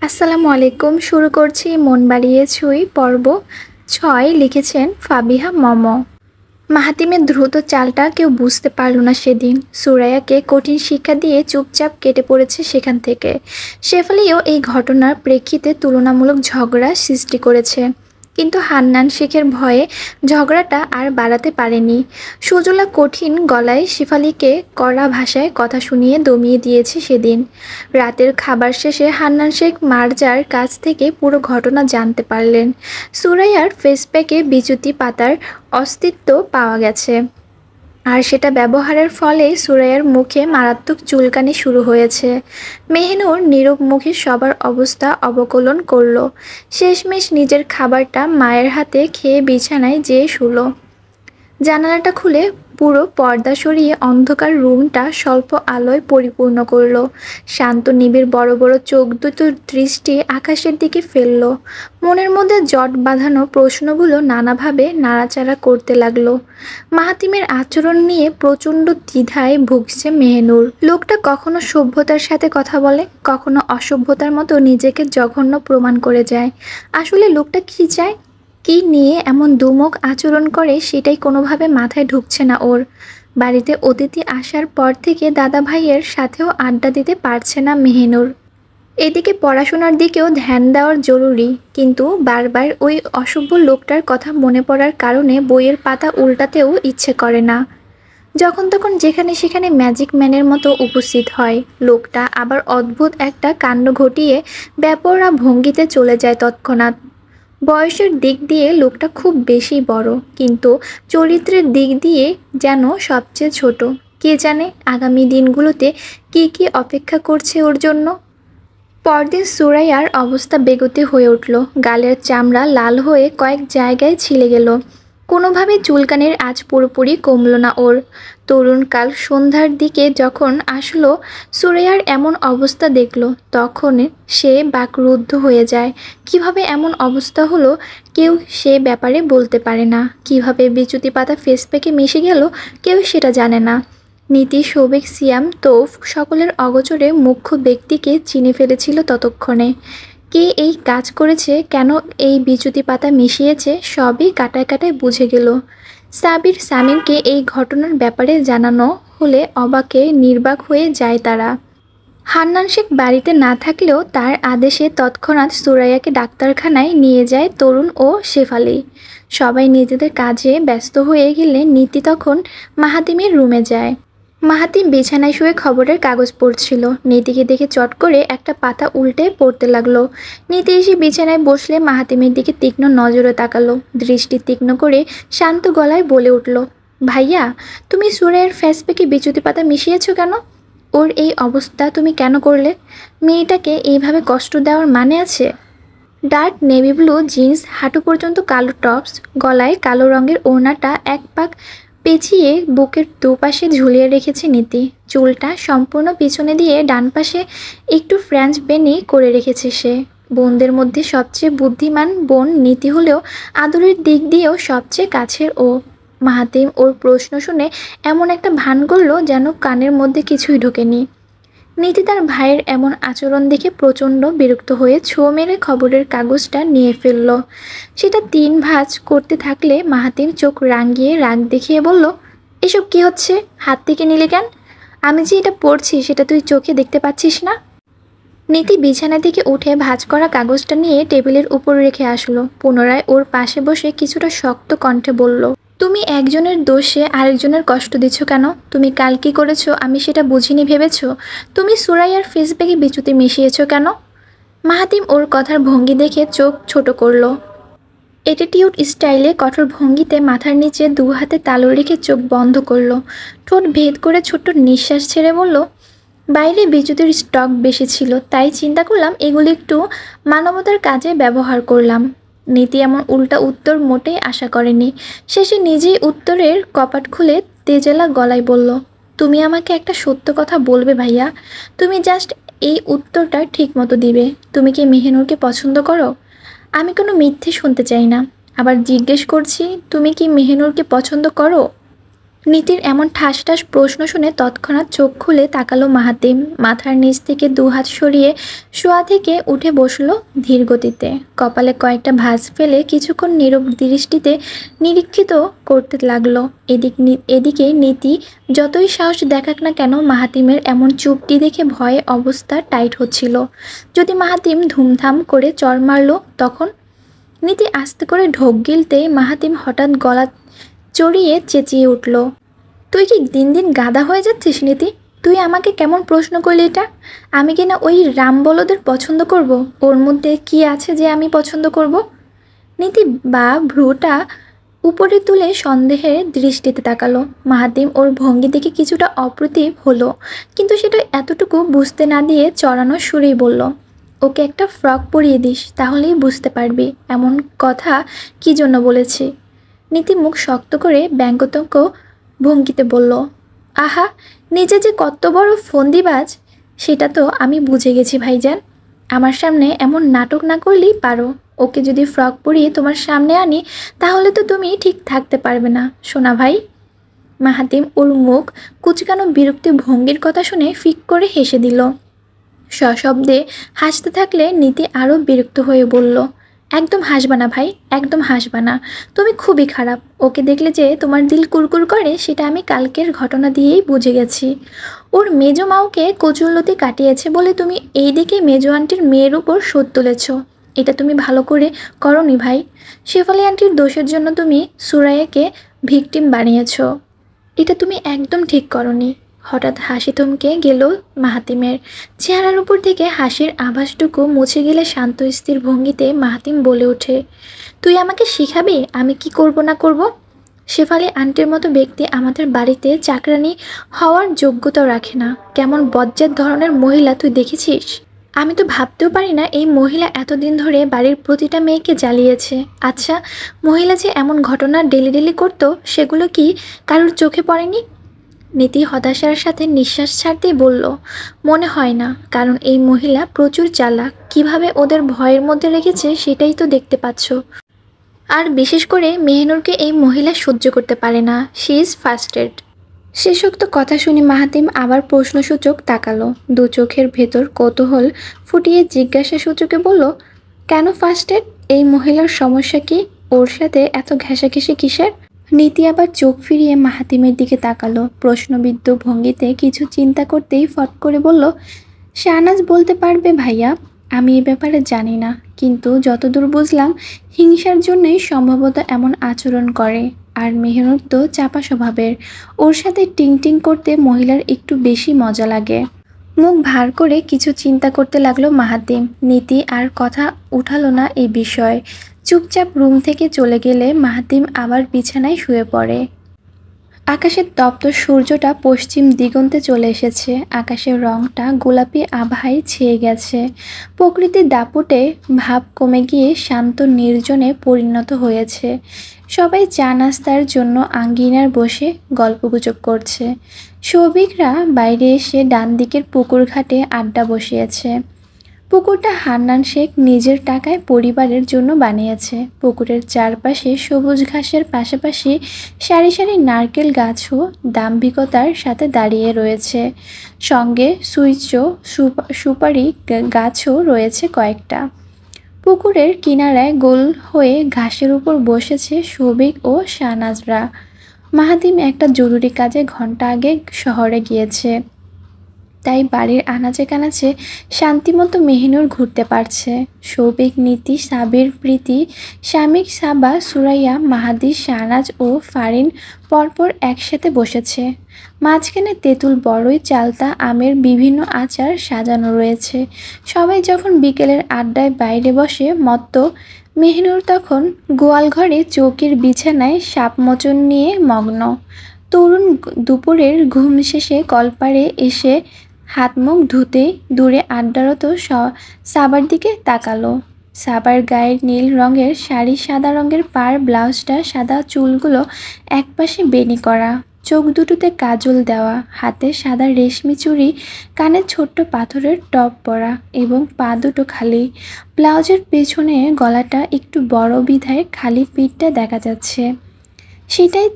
আসসালামু আলাইকুম। শুরু করছি মন বাড়িয়ে ছুঁই পর্ব ৬। লিখেছেন ফাবিহা মম। মাহাতিমের দ্রুত চালটা কেউ বুঝতে পারল না সেদিন। সুরাইয়াকে কঠিন শিক্ষা দিয়ে চুপচাপ কেটে পড়েছে সেখান থেকে। শেফালিও এই ঘটনার প্রেক্ষিতে তুলনামূলক ঝগড়া সৃষ্টি করেছে, কিন্তু হান্নান শেখের ভয়ে ঝগড়াটা আর বাড়াতে পারেনি। সুজলা কঠিন গলায় শেফালিকে কড়া ভাষায় কথা শুনিয়ে দমিয়ে দিয়েছে সেদিন। রাতের খাবার শেষে হান্নান শেখ মার্জার কাছ থেকে পুরো ঘটনা জানতে পারলেন। সুরাইয়ার ফেসপ্যাকে বিচ্যুতি পাতার অস্তিত্ব পাওয়া গেছে, আর সেটা ব্যবহারের ফলে সুরাইয়ার মুখে মারাত্মক চুলকানি শুরু হয়েছে। মেহনুর নীরব মুখে সবার অবস্থা অবলোকন করল। শেষমেশ নিজের খাবারটা মায়ের হাতে খেয়ে বিছানায় যেয়ে শুল। জানালাটা খুলে পুরো পর্দা সরিয়ে অন্ধকার রুমটা স্বল্প আলোয় পরিপূর্ণ করল। শান্ত নিবিড় বড় বড় চোখ দুটোর দৃষ্টি আকাশের দিকে ফেলল। মনের মধ্যে জট বাঁধানো প্রশ্নগুলো নানাভাবে নাড়াচাড়া করতে লাগলো। মাহাতিমের আচরণ নিয়ে প্রচণ্ড দ্বিধায় ভুগছে মেহনুর। লোকটা কখনো সভ্যতার সাথে কথা বলে, কখনো অসভ্যতার মতো নিজেকে জঘন্য প্রমাণ করে যায়। আসলে লোকটা কী চায়, কী নিয়ে এমন দুমুখ আচরণ করে, সেটাই কোনোভাবে মাথায় ঢুকছে না ওর। বাড়িতে অতিথি আসার পর থেকে দাদা ভাইয়ের সাথেও আড্ডা দিতে পারছে না মেহনুর। এদিকে পড়াশোনার দিকেও ধ্যান দেওয়ার জরুরি, কিন্তু বারবার ওই অসভ্য লোকটার কথা মনে পড়ার কারণে বইয়ের পাতা উল্টাতেও ইচ্ছে করে না। যখন তখন যেখানে সেখানে ম্যাজিক ম্যানের মতো উপস্থিত হয় লোকটা, আবার অদ্ভুত একটা কাণ্ড ঘটিয়ে বেপরোয়া ভঙ্গিতে চলে যায় তৎক্ষণাৎ। বয়সের দিক দিয়ে লোকটা খুব বেশি বড়, কিন্তু চরিত্রের দিক দিয়ে যেন সবচেয়ে ছোট। কে জানে আগামী দিনগুলোতে কী কী অপেক্ষা করছে ওর জন্য। পরদিন সুরাইয়ার অবস্থা বেগতিক হয়ে উঠল। গালের চামড়া লাল হয়ে কয়েক জায়গায় ছিলে গেল। কোনোভাবে চুলকানির আঁচ পুরোপুরি কমল না ওর। তরুণকাল সন্ধ্যার দিকে যখন আসলো, সুরাইয়ার এমন অবস্থা দেখল, তখন সে বাকরুদ্ধ হয়ে যায়। কিভাবে এমন অবস্থা হলো কেউ সে ব্যাপারে বলতে পারে না। কিভাবে বিচ্যুতি পাতা ফেসপ্যাকে মিশে গেল কেউ সেটা জানে না। নীতি, সৌভিক, সিয়াম, তৌফ সকলের অগোচরে মুখ্য ব্যক্তিকে চিনে ফেলেছিল ততক্ষণে। কে এই কাজ করেছে, কেন এই বিচ্যুতি পাতা মিশিয়েছে, সবই কাটায় কাটায় বুঝে গেল। সাবির সামিমকে এই ঘটনার ব্যাপারে জানানো হলে অবাকে নির্বাক হয়ে যায় তারা। হান্নান শেখ বাড়িতে না থাকলেও তার আদেশে তৎক্ষণাৎ সুরাইয়াকে ডাক্তারখানায় নিয়ে যায় তরুণ ও শেফালি। সবাই নিজেদের কাজে ব্যস্ত হয়ে গেলে নীতি তখন মাহাতিমের রুমে যায়। মাহাতিম বিছানায় শুয়ে খবরের কাগজ পড়ছিল। নীতিকে দেখে চট করে একটা পাতা উল্টে পড়তে লাগলো। নীতি এসে বিছানায় বসলে মাহাতিমের দিকে তীক্ষ্ণ নজরে তাকালো। দৃষ্টি তীক্ষ্ণ করে শান্ত গলায় বলে উঠল, ভাইয়া, তুমি সুরাইয়ের ফেসপ্যাকে বিচ্যুতি পাতা মিশিয়েছো কেন? ওর এই অবস্থা তুমি কেন করলে? মেয়েটাকে এইভাবে কষ্ট দেওয়ার মানে আছে? ডার্ক নেভি ব্লু জিন্স, হাঁটু পর্যন্ত কালো টপস, গলায় কালো রঙের ওড়নাটা এক পাক পেঁচিয়ে বুকের দুপাশে ঝুলিয়ে রেখেছে নীতি। চুলটা সম্পূর্ণ পিছনে দিয়ে ডান পাশে একটু ফ্রেঞ্চ বেনি করে রেখেছে সে। বোনদের মধ্যে সবচেয়ে বুদ্ধিমান বোন নীতি হলেও আদরের দিক দিয়েও সবচেয়ে কাছের ও। মাহাতিম ওর প্রশ্ন শুনে এমন একটা ভান করল যেন কানের মধ্যে কিছুই ঢোকেনি। নীতি তার ভাইয়ের এমন আচরণ দেখে প্রচণ্ড বিরক্ত হয়ে ছোঁ মেরে খবরের কাগজটা নিয়ে ফেলল। সেটা 3 ভাঁজ করতে থাকলে মাহাতিম চোখ রাঙিয়ে রাগ দেখিয়ে বলল, এসব কি হচ্ছে? হাত থেকে নিলে কেন? আমি যে এটা পড়ছি সেটা তুই চোখে দেখতে পাচ্ছিস না? নীতি বিছানা থেকে উঠে ভাঁজ করা কাগজটা নিয়ে টেবিলের উপর রেখে আসলো। পুনরায় ওর পাশে বসে কিছুটা শক্ত কণ্ঠে বলল, তুমি একজনের দোষে আরেকজনের কষ্ট দিচ্ছ কেন? তুমি কাল কী করেছো আমি সেটা বুঝিনি ভেবেছ? তুমি সুরাইয়ার ফেসপ্যাকে বিচ্যুতি মিশিয়েছো কেন? মাহাতিম ওর কথার ভঙ্গি দেখে চোখ ছোট করল। অ্যাটিটিউড স্টাইলে কঠোর ভঙ্গিতে মাথার নিচে 2 হাতে তালু রেখে চোখ বন্ধ করল। ঠোঁট ভেদ করে ছোট্ট নিঃশ্বাস ছেড়ে বলল, বাইরে বিদ্যুতের স্টক বেশি ছিল, তাই চিন্তা করলাম এগুলো একটু মানবতার কাজে ব্যবহার করলাম। নীতি এমন উল্টা উত্তর মোটেই আশা করেনি। শেষে নিজেই উত্তরের কপাট খুলে তেজেলা গলায় বলল, তুমি আমাকে একটা সত্য কথা বলবে ভাইয়া? তুমি জাস্ট এই উত্তরটা ঠিক মতো দিবে। তুমি কি মেহনুরকে পছন্দ করো? আমি কোনো মিথ্যে শুনতে চাই না। আবার জিজ্ঞেস করছি, তুমি কি মেহনুরকে পছন্দ করো? নীতির এমন ঠাস ঠাস প্রশ্ন শুনে তৎক্ষণাৎ চোখ খুলে তাকালো মাহাতিম। মাথার নিচ থেকে দুহাত সরিয়ে শোয়া থেকে উঠে বসলো ধীর গতিতে। কপালে কয়েকটা ভাঁজ ফেলে কিছুক্ষণ নীরব দৃষ্টিতে নিরীক্ষিত করতে লাগলো। এদিকে নীতি যতই সাহস দেখাক না কেন, মাহাতিমের এমন চুপটি দেখে ভয়ে অবস্থা টাইট হচ্ছিল। যদি মাহাতিম ধুমধাম করে চড় মারল তখন? নীতি আস্তে করে ঢোক গিলতেই মাহাতিম হঠাৎ গলা চড়িয়ে চেঁচিয়ে উঠল, তুই কি দিন দিন গাধা হয়ে যাচ্ছিস নীতি? তুই আমাকে কেমন প্রশ্ন করলি এটা? আমি কিনা ওই রামবলদের পছন্দ করব? ওর মধ্যে কি আছে যে আমি পছন্দ করব? নীতি বা ভ্রুটা উপরে তুলে সন্দেহের দৃষ্টিতে তাকালো। মাহাতিম ওর ভঙ্গি দেখে কিছুটা অপ্রতিভ হলো, কিন্তু সেটা এতটুকু বুঝতে না দিয়ে চড়ানো সুরেই বলল, ওকে একটা ফ্রক পরিয়ে দিস, তাহলেই বুঝতে পারবি এমন কথা কি জন্য বলেছি। নীতি মুখ শক্ত করে ব্যঙ্গতজ্ঞ ভঙ্গিতে বলল, আহা, নিজে যে কত বড় ফন্দিবাজ সেটা তো আমি বুঝে গেছি ভাইজান। আমার সামনে এমন নাটক না করলেই পারো। ওকে যদি ফ্রক পরিয়ে তোমার সামনে আনি তাহলে তো তুমি ঠিক থাকতে পারবে না সোনা ভাই। মাহাতিম ওর মুখ কুচকানো বিরক্তি ভঙ্গির কথা শুনে ফিক করে হেসে দিল। সশব্দে হাসতে থাকলে নীতি আরও বিরক্ত হয়ে বলল, একদম হাসবা না ভাই, একদম হাসবা না। তুমি খুবই খারাপ। ওকে দেখলে যে তোমার দিল কুরকুর করে সেটা আমি কালকের ঘটনা দিয়েই বুঝে গেছি। ওর মেজো মাওকে কচুরলতি কাটিয়েছে বলে তুমি এই দিকে মেজো আন্টির মেয়ের উপর শোধ তুলেছ। এটা তুমি ভালো করে করনি ভাই। শেফালি আন্টির দোষের জন্য তুমি সুরাইয়াকে ভিকটিম বানিয়েছ। এটা তুমি একদম ঠিক করনি। হঠাৎ হাসি থমকে গেল মাহাতিমের। চেহারার উপর থেকে হাসির আভাসটুকু মুছে গেলে শান্ত স্থির ভঙ্গিতে মাহাতিম বলে ওঠে, তুই আমাকে শিখাবি আমি কি করব না করব? শেফালি আন্টির মতো ব্যক্তি আমাদের বাড়িতে চাকরানি হওয়ার যোগ্যতাও রাখে না। কেমন বজ্জাত ধরনের মহিলা তুই দেখেছিস? আমি তো ভাবতেও পারি না এই মহিলা এতদিন ধরে বাড়ির প্রতিটা মেয়েকে জ্বালিয়েছে। আচ্ছা, মহিলা যে এমন ঘটনা ডেলি ডেলি করতো সেগুলো কি কারোর চোখে পড়েনি? নীতি হতাশার সাথে নিঃশ্বাস ছাড়তেই বলল, মনে হয় না, কারণ এই মহিলা প্রচুর চালাক। কিভাবে ওদের ভয়ের মধ্যে রেখেছে সেটাই তো দেখতে পাচ্ছ। আর বিশেষ করে মেহনুরকে এই মহিলা সহ্য করতে পারে না। She is ফার্স্টেড। শেষোক্ত কথা শুনে মাহাতিম আবার প্রশ্নসূচক তাকালো। দু চোখের ভেতর কৌতূহল ফুটিয়ে জিজ্ঞাসা সূচকে বলল, কেন ফার্স্টেড? এই মহিলার সমস্যা কি? ওর সাথে এত ঘেঁষাঘেঁষি কিসের? নীতি আবার চোখ ফিরিয়ে মাহাতিমের দিকে তাকালো। প্রশ্নবিদ্ধ ভঙ্গিতে কিছু চিন্তা করতেই ফট করে বলল, শাহনাজ বলতে পারবে ভাইয়া। আমি এ ব্যাপারে জানি না, কিন্তু যতদূর বুঝলাম হিংসার জন্যই সম্ভবত এমন আচরণ করে। আর মেহনুর তো চাপা স্বভাবের। ওর সাথে টিং টিং করতে মহিলার একটু বেশি মজা লাগে। মুখ ভার করে কিছু চিন্তা করতে লাগলো মাহাতিম। নীতি আর কথা উঠালো না এই বিষয়। চুপচাপ রুম থেকে চলে গেলে মাহাতিম আবার বিছানায় শুয়ে পড়ে। আকাশের তপ্ত সূর্যটা পশ্চিম দিগন্তে চলে এসেছে। আকাশের রংটা গোলাপি আভায় ছেয়ে গেছে। প্রকৃতির দাপুটে ভাব কমে গিয়ে শান্ত নির্জনে পরিণত হয়েছে। সবাই চা নাস্তার জন্য আঙ্গিনার বসে গল্পগুজব করছে। সৌভিকরা বাইরে এসে ডান দিকের পুকুর ঘাটে আড্ডা বসিয়েছে। পুকুরটা হান্নান শেখ নিজের টাকায় পরিবারের জন্য বানিয়েছে। পুকুরের চারপাশে সবুজ ঘাসের পাশাপাশি সারি সারি নারকেল গাছও দাম্ভিকতার সাথে দাঁড়িয়ে রয়েছে। সঙ্গে সুপারি গাছও রয়েছে কয়েকটা। পুকুরের কিনারায় গোল হয়ে ঘাসের উপর বসেছে সৌভিক ও শাহনাজরা। মাহাতিম একটা জরুরি কাজে ঘন্টা আগে শহরে গিয়েছে, তাই বাড়ির আনাচে কানাচে শান্তিমতো মেহনুর ঘুরতে পারছে। সৌভিক, নীতি, সাবির, প্রীতি, শামিক, সাবা, সুরাইয়া, মাহাদি, শাহনাজ ও ফারিন পরপর একসাথে বসেছে। মাঝখানে তেঁতুল, বড়ই, চালতা, আমের বিভিন্ন আচার সাজানো রয়েছে। সবাই যখন বিকেলের আড্ডায় বাইরে বসে মত্ত, মেহনুর তখন গোয়ালঘরে চৌকির বিছানায় সাপমোচন নিয়ে মগ্ন। তরুণ দুপুরের ঘুম শেষে কলপাড়ে এসে হাত মুখ ধুতে দূরে আড্ডারত সাবার দিকে তাকালো। সাবার গায়ের নীল রঙের শাড়ি, সাদা রঙের পাড় ব্লাউজটা, সাদা চুলগুলো একপাশে বেনি করা, চোখ দুটোতে কাজল দেওয়া, হাতে সাদা রেশমি চুড়ি, কানে ছোট্ট পাথরের টপ পরা এবং পা দুটো খালি। ব্লাউজের পেছনে গলাটা একটু বড় বিধায় খালি পিঠটা দেখা যাচ্ছে। সেটাই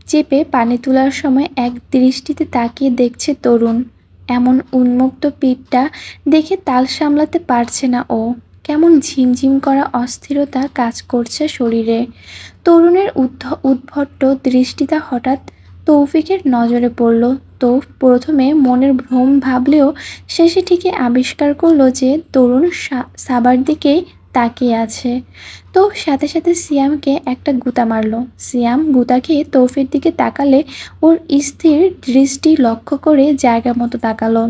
চেপে পানি তোলার সময় এক দৃষ্টিতে তাকিয়ে দেখছে তরুণ। এমন উন্মুক্ত পিঠটা দেখে তাল সামলাতে পারছে না ও। কেমন ঝিমঝিম করা অস্থিরতা কাজ করছে শরীরে। তরুণের উদ্ভট দৃষ্টিটা হঠাৎ তৌফিকের নজরে পড়ল। তৌফ প্রথমে মনের ভ্রম ভাবলেও শেষে ঠিকই আবিষ্কার করলো যে তরুণ সাবার দিকেই তাকিয়ে আছে। তৌফ সাথে সাথে সিয়ামকে একটা গুঁতা মারল। সিয়াম গুঁতা খেয়ে তৌফের দিকে তাকালে ওর স্থির দৃষ্টি লক্ষ্য করে জায়গা মতো তাকালো।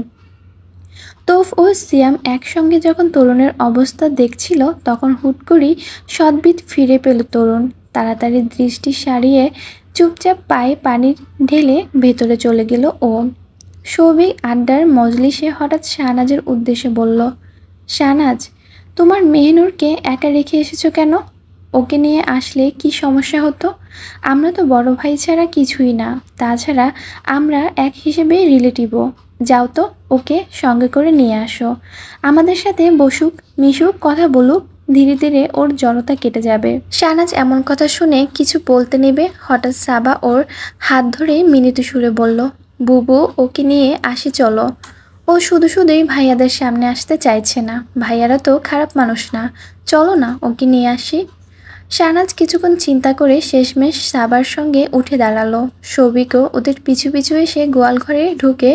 তৌফ ও সিয়াম একসঙ্গে যখন তরুণের অবস্থা দেখছিল তখন হুট করেই সদ্বিত ফিরে পেল তরুণ। তাড়াতাড়ি দৃষ্টি সারিয়ে চুপচাপ পায়ে পানি ঢেলে ভেতরে চলে গেল ও। সৌভিক আড্ডার মজলিসে হঠাৎ শাহনাজের উদ্দেশ্যে বলল, শাহনাজ, তোমার মেহনুরকে একা রেখে এসেছো কেন? ওকে নিয়ে আসলে কি সমস্যা হতো? আমরা তো বড় ভাই ছাড়া কিছুই না, তাছাড়া আমরা এক হিসেবে রিলেটিভও। যাও তো, ওকে সঙ্গে করে নিয়ে আসো। আমাদের সাথে বসুক, মিশুক, কথা বলুক, ধীরে ধীরে ওর জড়তা কেটে যাবে। শাহনাজ এমন কথা শুনে কিছু বলতে নেবে হঠাৎ সাবা ওর হাত ধরে মিনিত সুরে বলল, বুবু, ওকে নিয়ে আসি চলো। ও শুধুই ভাইয়াদের সামনে আসতে চাইছে না। ভাইয়ারা তো খারাপ মানুষ না, চলো না, ওকে নিয়ে আসি। শাহনাজ কিছুক্ষণ চিন্তা করে শেষমেশ সাবার সঙ্গে উঠে দাঁড়ালো। সৌভিকও ওদের পিছু পিছু এসে গোয়ালঘরে ঢুকে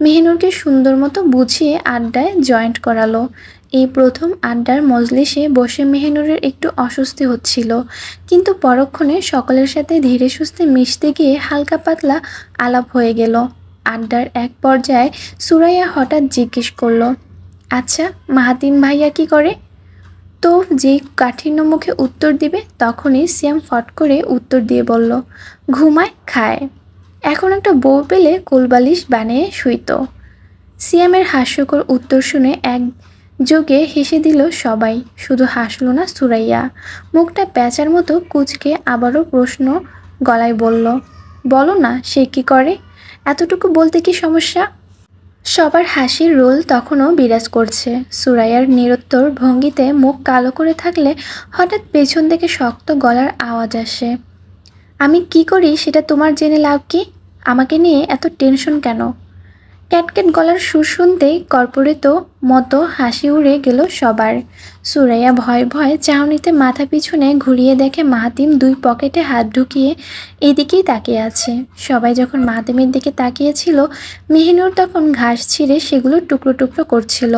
মেহনুরকে সুন্দর মতো বুঝিয়ে আড্ডায় জয়েন্ট করালো। এই প্রথম আড্ডার মজলিসে বসে মেহনুরের একটু অস্বস্তি হচ্ছিল, কিন্তু পরক্ষণে সকলের সাথে ধীরে সুস্থে মিশতে গিয়ে হালকা পাতলা আলাপ হয়ে গেল। আড্ডার এক পর্যায়ে সুরাইয়া হঠাৎ জিজ্ঞেস করলো, আচ্ছা, মাহাতিম ভাইয়া কি করে? তো যেই কাঠিন্য মুখে উত্তর দিবে তখনই সিয়াম ফট করে উত্তর দিয়ে বলল, ঘুমায়, খায়। এখন একটা বউ পেলে কোলবালিশ বানিয়ে শুইত। সিয়ামের হাস্যকর উত্তর শুনে এক যোগে হেসে দিল সবাই, শুধু হাসল না সুরাইয়া। মুখটা প্যাঁচার মতো কুঁচকে আবারও প্রশ্ন গলায় বলল, বলো না, সে কি করে? এতটুকু বলতে কি সমস্যা? সবার হাসির রোল তখনও বিরাজ করছে। সুরাইয়ার নিরুত্তর ভঙ্গিতে মুখ কালো করে থাকলে হঠাৎ পেছন থেকে শক্ত গলার আওয়াজ আসে, আমি কি করি সেটা তোমার জেনে লাভ কি? আমাকে নিয়ে এত টেনশন কেন? ক্যাটক্যাট গলার সুর শুনতেই কর্পোরেট মতো হাসি উড়ে গেল সবার। সুরাইয়া ভয়ে ভয়ে চাহনিতে মাথা পিছনে ঘুরিয়ে দেখে মাহাতিম দুই পকেটে হাত ঢুকিয়ে এদিকেই তাকিয়ে আছে। সবাই যখন মাহাতিমের দিকে তাকিয়েছিল, মেহনুর তখন ঘাস ছিঁড়ে সেগুলো টুকরো টুকরো করছিল।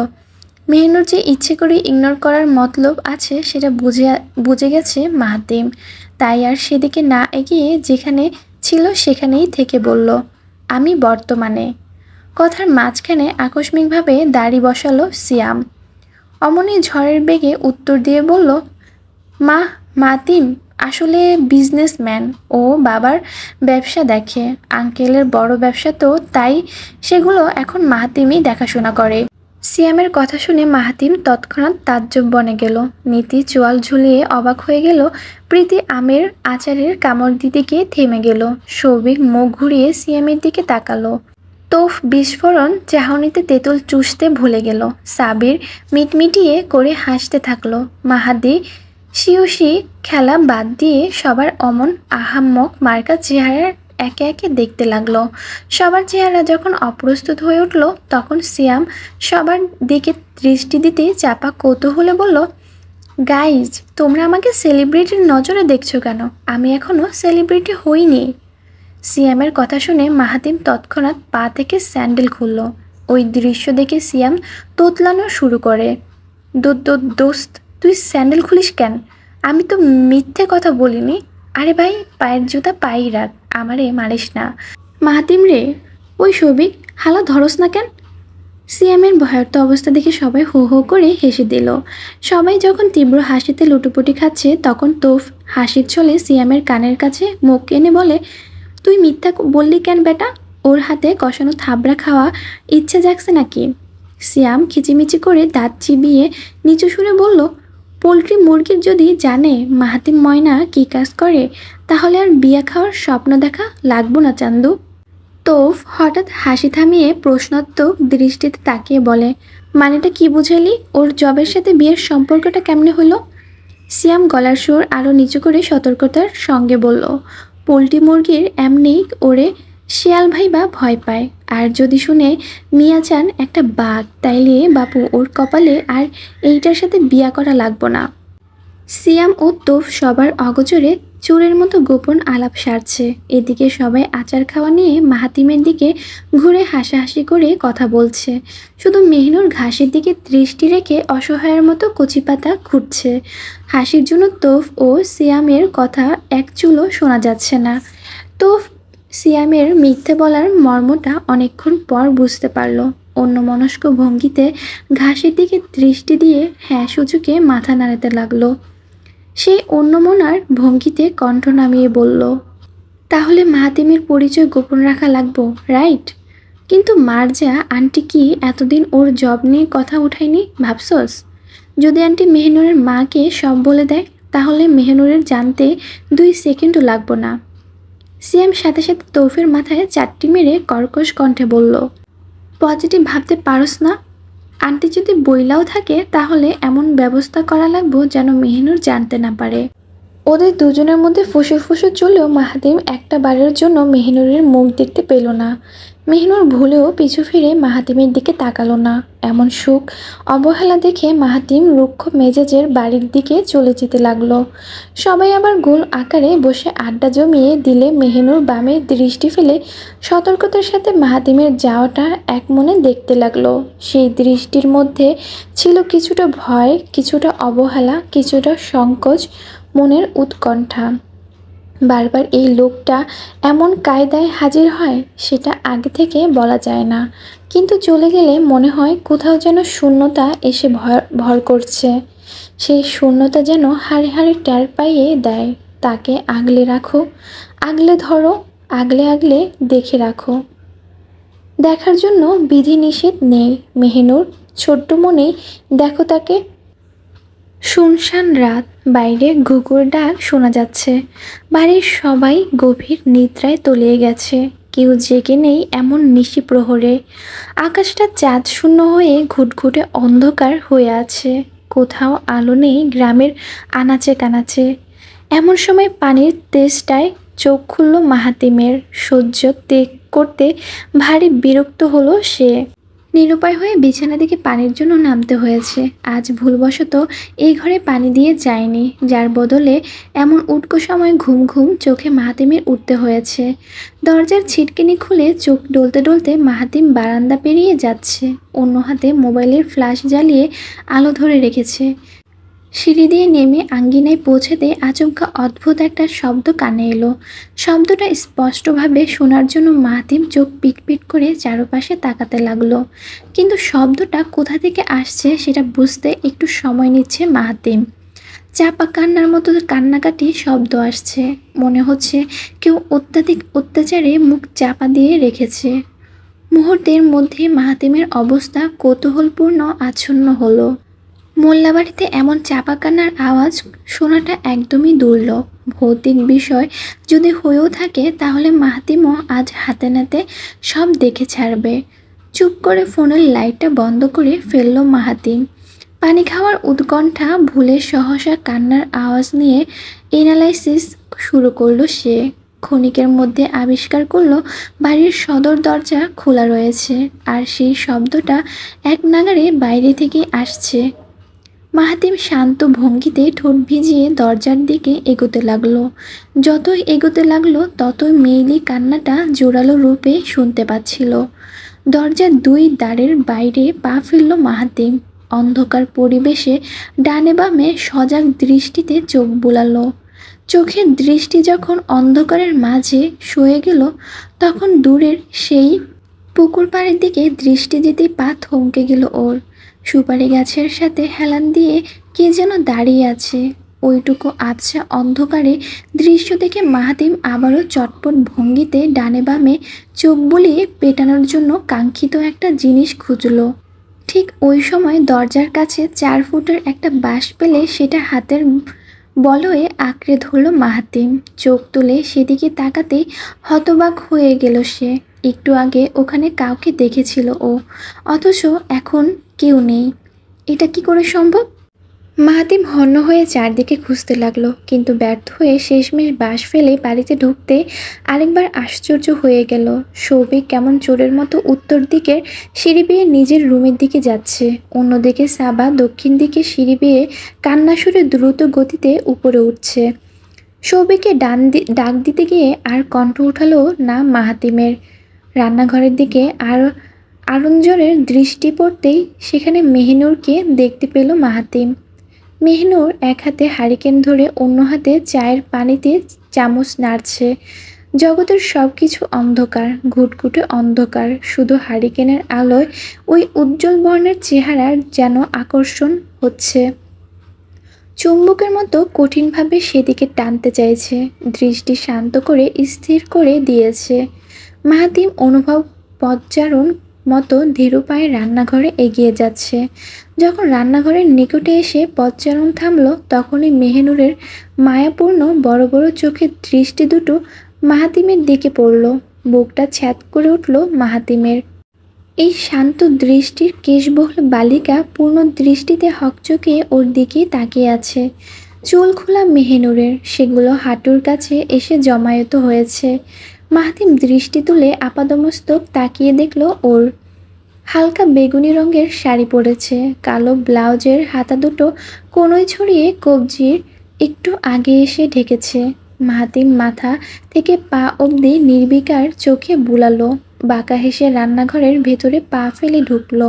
মেহনুর যে ইচ্ছে করে ইগনোর করার মতলব আছে সেটা বুঝে গেছে মাহাতিম, তাই আর সেদিকে না এগিয়ে যেখানে ছিল সেখানেই থেকে বলল, আমি বর্তমানে। কথার মাঝখানে আকস্মিকভাবে দাড়ি বসালো সিয়াম। অমনি ঝড়ের বেগে উত্তর দিয়ে বলল, মাহাতিম আসলে বিজনেসম্যান, ও বাবার ব্যবসা দেখে, আঙ্কেলের বড় ব্যবসা, তো তাই সেগুলো এখন মাহাতিমই দেখাশোনা করে। সিয়ামের কথা শুনে মাহাতিম তৎক্ষণাৎ তাজ্জব বনে গেল। নীতি চোয়াল ঝুলিয়ে অবাক হয়ে গেল। প্রীতি আমের আচারের কামড় দিতে গিয়ে থেমে গেল। সৌভিক মুখ ঘুরিয়ে সিয়ামের দিকে তাকালো। তৌফ বিস্ফোরণ চাহনিতে তেঁতুল চুষতে ভুলে গেল। সাবির মিটমিটিয়ে করে হাসতে থাকলো। মাহাদি শিউসি খেলা বাদ দিয়ে সবার অমন আহাম্মক মার্কা চেহারা একে একে দেখতে লাগলো। সবার চেহারা যখন অপ্রস্তুত হয়ে উঠল তখন সিয়াম সবার দিকে দৃষ্টি দিতে চাপা কৌতূহলে বলল, গাইজ, তোমরা আমাকে সেলিব্রিটির নজরে দেখছো কেন? আমি এখনও সেলিব্রিটি হইনি। সিয়ামের কথা শুনে মাহাতিম তৎক্ষণাৎ পা থেকে স্যান্ডেল খুলল। ওই দৃশ্য দেখে সিয়াম তোতলানো শুরু করে, দোস্ত, তুই স্যান্ডেল খুলিস কেন? আমি তো মিথ্যে কথা বলিনি। আরে ভাই, পায়ের জুতা পায়েই রাখ, আমারে মারিস না। মাহাতিম রে, ওই সৌভিক, হালা ধরস না কেন? সিয়ামের ভয়ার্থ অবস্থা দেখে সবাই হো হো করে হেসে দিল। সবাই যখন তীব্র হাসিতে লুটোপুটি খাচ্ছে তখন তৌফ হাসির ছলে সিয়ামের কানের কাছে মুখ এনে বলে, তুই মিথ্যা বললি কেন বেটা? ওর হাতে কষানো থাবড়া খাওয়া ইচ্ছে জাগছে নাকি? সিয়াম খিচিমিচি করে দাঁত চিবিয়ে নিচু সুরে বলল, পোলট্রি মুরগির যদি জানে মাহাতিম ময়না কী কাজ করে তাহলে আর বিয়া খাওয়ার স্বপ্ন দেখা লাগবো না চান্দু। তৌফ হঠাৎ হাসি থামিয়ে প্রশ্নাত্মক দৃষ্টিতে তাকিয়ে বলে, মানেটা কি বুঝালি? ওর জবের সাথে বিয়ের সম্পর্কটা কেমনে হলো? সিয়াম গলার সুর আরও নিচু করে সতর্কতার সঙ্গে বলল, পোলট্রি মুরগির এমনিই ওরে শিয়াল ভাইবা ভয় পায়। আর যদি শুনে মিয়া চান একটা বাঘ, তাইলে বাপু ওর কপালে আর এইটার সাথে বিয়া করা লাগবো না। সিয়াম ও তোফ সবার অগোচরে চোরের মতো গোপন আলাপ সারছে। এদিকে সবাই আচার খাওয়া নিয়ে মাহাতিমের দিকে ঘুরে হাসাহাসি করে কথা বলছে। শুধু মেহনুর ঘাসের দিকে দৃষ্টি রেখে অসহায়ের মতো কচি পাতা খুঁটছে। হাসির জন্য তোফ ও সিয়ামের কথা এক চুলও শোনা যাচ্ছে না। তোফ সিয়ামের মিথ্যে বলার মর্মটা অনেকক্ষণ পর বুঝতে পারল। অন্যমনস্ক ভঙ্গিতে ঘাসের দিকে দৃষ্টি দিয়ে হ্যাঁ সূচকে মাথা নাড়াতে লাগলো। সেই অন্যমনার ভঙ্গিতে কণ্ঠ নামিয়ে বলল, তাহলে মাহাতিমের পরিচয় গোপন রাখা লাগবো, রাইট? কিন্তু মার্জা আন্টি কি এতদিন ওর জব নিয়ে কথা উঠায়নি ভাবছস? যদি আন্টি মেহনুরের মাকে সব বলে দেয়, তাহলে মেহনুরের জানতে 2 সেকেন্ডও লাগবো না। সিএম সাথে সাথে তৌফের মাথায় চারটি মেরে কর্কশ কণ্ঠে বলল, পজিটিভ ভাবতে পারস না? আন্টি যদি বইলাও থাকে, তাহলে এমন ব্যবস্থা করা লাগবো যেন মেহনুর জানতে না পারে। ওদের দুজনের মধ্যে ফুসুর চলেও মাহাতিম একটা বারের জন্য মেহনুরের মুখ দেখতে পেল না। মেহনুর ভুলেও পিছু ফিরে মাহাতিমের দিকে তাকালো না। এমন সুখ অবহেলা দেখে মাহাতিম রুক্ষ মেজাজের বাড়ির দিকে চলে যেতে লাগলো। সবাই আবার গোল আকারে বসে আড্ডা জমিয়ে দিলে মেহনুর বামে দৃষ্টি ফেলে সতর্কতার সাথে মাহাতিমের যাওয়াটা এক মনে দেখতে লাগলো। সেই দৃষ্টির মধ্যে ছিল কিছুটা ভয়, কিছুটা অবহেলা, কিছুটা সংকোচ, মনের উৎকণ্ঠা। বারবার এই লোকটা এমন কায়দায় হাজির হয় সেটা আগে থেকে বলা যায় না, কিন্তু চলে গেলে মনে হয় কোথাও যেন শূন্যতা এসে ভর করছে। সেই শূন্যতা যেন হাড়ে হাড়ে টের পাইয়ে দেয়। তাকে আগলে রাখো, আগলে ধরো, আগলে আগলে দেখে রাখো। দেখার জন্য বিধি নিষেধ নেই। মেহনুর ছোট্ট মনেই দেখো তাকে। শুনশান রাত, বাইরে ঘুঘুর ডাক শোনা যাচ্ছে। বাড়ির সবাই গভীর নিদ্রায় তলিয়ে গেছে। কেউ জেগে নেই এমন নিশি প্রহরে। আকাশটা চাঁদ শূন্য হয়ে ঘুটঘুটে অন্ধকার হয়ে আছে। কোথাও আলো নেই গ্রামের আনাচে কানাচে। এমন সময় পানির তেষ্টায় চোখ খুলল মাহাতিমের। সহ্য ত্যাগ করতে ভারী বিরক্ত হলো সে। নিরুপায় হয়ে বিছানা থেকে পানির জন্য নামতে হয়েছে। আজ ভুলবশত এই ঘরে পানি দিয়ে যায়নি, যার বদলে এমন উটকো সময় ঘুম ঘুম চোখে মাহাতিমের উঠতে হয়েছে। দরজার ছিটকিনি খুলে চোখ ডলতে ডলতে মাহাতিম বারান্দা পেরিয়ে যাচ্ছে। অন্য হাতে মোবাইলের ফ্ল্যাশ জ্বালিয়ে আলো ধরে রেখেছে। সিঁড়ি দিয়ে নেমে আঙ্গিনায় পৌঁছাতে আচমকা অদ্ভুত একটা শব্দ কানে এলো। শব্দটা স্পষ্টভাবে শোনার জন্য মাহাতিম চোখ পিটপিট করে চারপাশে তাকাতে লাগলো। কিন্তু শব্দটা কোথা থেকে আসছে সেটা বুঝতে একটু সময় নিচ্ছে মাহাতিম। চাপা কান্নার মতো কান্নাকাটি শব্দ আসছে। মনে হচ্ছে কেউ অত্যাধিক অত্যাচারে মুখ চাপা দিয়ে রেখেছে। মুহূর্তের মধ্যে মাহাতিমের অবস্থা কৌতূহলপূর্ণ আচ্ছন্ন হলো। মোল্লাবাড়িতে এমন চাপা কান্নার আওয়াজ শোনাটা একদমই দুর্লভ। ভৌতিক বিষয় যদি হয়েও থাকে, তাহলে মাহাতিমও আজ হাতে নাতে সব দেখে ছাড়বে। চুপ করে ফোনের লাইটটা বন্ধ করে ফেলল মাহাতিম। পানি খাওয়ার উৎকণ্ঠা ভুলে সহসা কান্নার আওয়াজ নিয়ে এনালাইসিস শুরু করলো সে। ক্ষণিকের মধ্যে আবিষ্কার করলো বাড়ির সদর দরজা খোলা রয়েছে, আর সেই শব্দটা এক নাগাড়ে বাইরে থেকে আসছে। মাহাতিম শান্ত ভঙ্গিতে ঠোঁট ভিজিয়ে দরজার দিকে এগোতে লাগলো। যতই এগোতে লাগলো ততই মেইলি কান্নাটা জোরালো রূপে শুনতে পাচ্ছিল। দরজার 2 দ্বারের বাইরে পা ফেলল মাহাতিম। অন্ধকার পরিবেশে ডানে বামে সজাগ দৃষ্টিতে চোখ বুলালো। চোখের দৃষ্টি যখন অন্ধকারের মাঝে সয়ে গেল, তখন দূরের সেই পুকুর পাড়ের দিকে দৃষ্টি যেতেই পা থমকে গেল ওর। সুপারি গাছের সাথে হেলান দিয়ে কে যেন দাঁড়িয়ে আছে। ওইটুকু আবছা অন্ধকারে দৃশ্য দেখে মাহাতিম আবারও চটপট ভঙ্গিতে ডানে বামে চোখ বুলিয়ে পেটানোর জন্য কাঙ্ক্ষিত একটা জিনিস খুঁজল। ঠিক ওই সময় দরজার কাছে 4 ফুটের একটা বাঁশ পেলে সেটা হাতের বলয়ে আঁকড়ে ধরল মাহাতিম। চোখ তুলে সেদিকে তাকাতেই হতবাক হয়ে গেল সে। একটু আগে ওখানে কাউকে দেখেছিল ও, অথচ এখন কেউ নেই। এটা কি করে সম্ভব? মাহাতিম হন্য হয়ে চারদিকে খুঁজতে লাগলো, কিন্তু ব্যর্থ হয়ে শেষমেশ বাঁশ ফেলে বাড়িতে ঢুকতে আরেকবার আশ্চর্য হয়ে গেল। সৌভিক কেমন চোরের মতো উত্তর দিকের সিঁড়ি বেয়ে নিজের রুমের দিকে যাচ্ছে, অন্যদিকে সাবা দক্ষিণ দিকে সিঁড়ি বেয়ে কান্না সুরে দ্রুত গতিতে উপরে উঠছে। সৌভিককে ডাক দিতে গিয়ে আর কণ্ঠ উঠালো না মাহাতিমের। রান্নাঘরের দিকে আর আরঞ্জনের দৃষ্টি পড়তেই সেখানে মেহিনুরকে দেখতে পেল মাহাতিম। মেহনুর এক হাতে হারিকেন ধরে অন্য হাতে চায়ের পানিতে চামচ নাড়ছে। জগতের সব কিছু অন্ধকার, ঘুটঘুটে অন্ধকার, শুধু হারিকেনের আলোয় ওই উজ্জ্বল বর্ণের চেহারার যেন আকর্ষণ হচ্ছে। চুম্বকের মতো কঠিনভাবে সেদিকে টানতে চাইছে, দৃষ্টি শান্ত করে স্থির করে দিয়েছে। মাহাতিম অনুভব পদচারণ মতো ধীর পায়ে রান্নাঘরে এগিয়ে যাচ্ছে। যখন রান্নাঘরের নিকটে এসে পদচারণ থামল, তখনই মেহনুরের মায়াপূর্ণ বড় বড় চোখের দৃষ্টি দুটো মাহাতিমের দিকে পড়ল। বুকটা ছ্যাদ করে উঠল মাহাতিমের। এই শান্ত দৃষ্টির কেশবহুল বালিকা পূর্ণ দৃষ্টিতে হকচকিয়ে ওর দিকেই তাকিয়ে আছে। চুল খোলা মেহনুরের, সেগুলো হাঁটুর কাছে এসে জমায়েত হয়েছে। মাহাতিম দৃষ্টি তুলে আপাদমস্তক তাকিয়ে দেখল ওর। হালকা বেগুনি রঙের শাড়ি পরেছে, কালো ব্লাউজের হাতা দুটো কোনোই ছড়িয়ে কবজির একটু আগে এসে ঢেকেছে। মাহাতিম মাথা থেকে পা অবধি নির্বিকার চোখে বুলালো, বাঁকা হেসে রান্নাঘরের ভেতরে পা ফেলে ঢুকলো।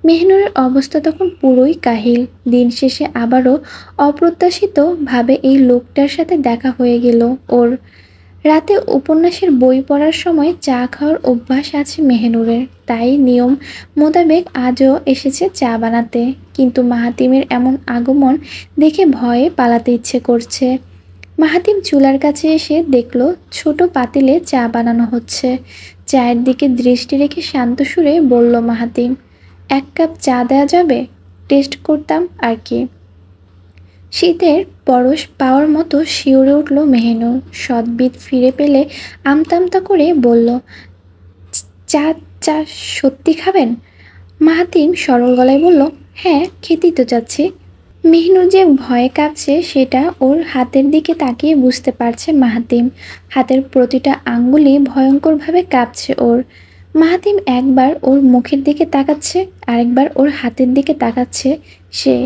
মেহনুরের অবস্থা তখন পুরোই কাহিল। দিন শেষে আবারও অপ্রত্যাশিতভাবে এই লোকটার সাথে দেখা হয়ে গেল ওর। রাতে উপন্যাসের বই পড়ার সময় চা খাওয়ার অভ্যাস আছে মেহনুরের, তাই নিয়ম মোতাবেক আজও এসেছে চা বানাতে। কিন্তু মাহাতিমের এমন আগমন দেখে ভয়ে পালাতে ইচ্ছে করছে। মাহাতিম চুলার কাছে এসে দেখল ছোট পাতিলে চা বানানো হচ্ছে। চায়ের দিকে দৃষ্টি রেখে শান্ত সুরে বলল মাহাতিম, 1 কাপ চা দেওয়া যাবে? টেস্ট করতাম আর কি। শীতের পরশ পাওয়ার মতো শিউরে উঠল মেহনুর। সদ্বিদ ফিরে পেলে আমতামতা করে বলল, চা চা সত্যি খাবেন? মাহাতিম সরল গলায় বলল, হ্যাঁ, খেতেই তো চাচ্ছি। মেহনুর যে ভয়ে কাঁপছে সেটা ওর হাতের দিকে তাকিয়ে বুঝতে পারছে মাহাতিম। হাতের প্রতিটা আঙ্গুলি ভয়ঙ্করভাবে কাঁপছে ওর। মাহাতিম একবার ওর মুখের দিকে তাকাচ্ছে, আরেকবার ওর হাতের দিকে তাকাচ্ছে সে।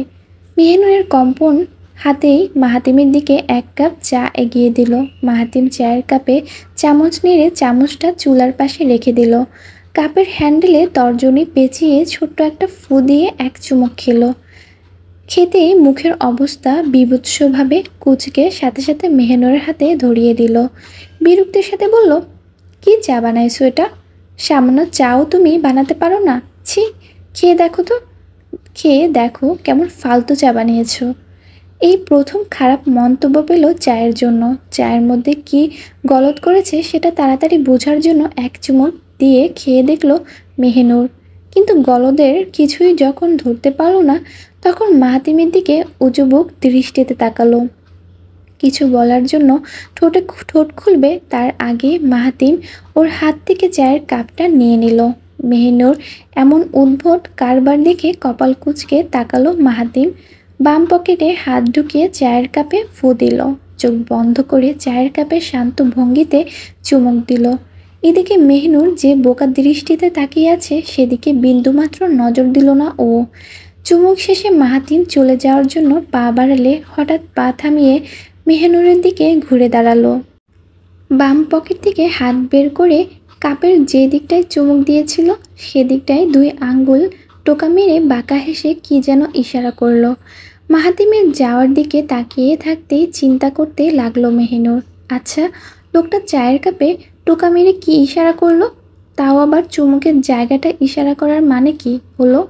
মেহনুরের কম্পন হাতেই মাহাতিমের দিকে 1 কাপ চা এগিয়ে দিল। মাহাতিম চায়ের কাপে চামচ নেড়ে চামচটা চুলার পাশে রেখে দিল। কাপের হ্যান্ডেলে তর্জনী পেঁচিয়ে ছোট্ট একটা ফু দিয়ে 1 চুমুক খেলো। খেতেই মুখের অবস্থা বীভৎসভাবে কুঁচকে সাথে সাথে মেহনুরের হাতে ধরিয়ে দিল। বিরক্তির সাথে বলল, কি চা বানাইছো এটা? সামান্য চাও তুমি বানাতে পারো না? ছি, খেয়ে দেখো তো, খেয়ে দেখো কেমন ফালতু চা বানিয়েছ। এই প্রথম খারাপ মন্তব্য পেল চায়ের জন্য। চায়ের মধ্যে কি গলদ করেছে সেটা তাড়াতাড়ি বোঝার জন্য 1 চুমুক দিয়ে খেয়ে দেখল মেহনুর। কিন্তু গলদের কিছুই যখন ধরতে পারল না, তখন মাহাতিমের দিকে উজুবুক দৃষ্টিতে তাকালো। কিছু বলার জন্য ঠোঁট খুলবে তার আগে মাহাতিম ওর হাত থেকে চায়ের কাপটা নিয়ে নিল। মেহনুর এমন উদ্ভট কারবার দেখে কপাল কুঁচকে তাকালো মাহাতিম। বাম পকেটে হাত ঢুকিয়ে চায়ের কাপে ফু দিল, চোখ বন্ধ করে চায়ের কাপে শান্ত ভঙ্গিতে চুমুক দিল। এদিকে মেহনুর যে বোকা দৃষ্টিতে তাকিয়ে আছে সেদিকে বিন্দুমাত্র নজর দিল না ও। চুমুক শেষে মাহাতিম চলে যাওয়ার জন্য পা বাড়ালে হঠাৎ পা থামিয়ে মেহনুরের দিকে ঘুরে দাঁড়ালো। বাম পকেট থেকে হাত বের করে কাপের যে দিকটায় চুমুক দিয়েছিল সেদিকটায় 2 আঙ্গুল টোকা মেরে বাঁকা হেসে কি যেন ইশারা করলো। মাহাতিমের যাওয়ার দিকে তাকিয়ে থাকতেই চিন্তা করতে লাগলো মেহনুর, আচ্ছা, লোকটা চায়ের কাপে টোকা মেরে কি ইশারা করলো? তাও আবার চুমুকের জায়গাটা ইশারা করার মানে কি হলো?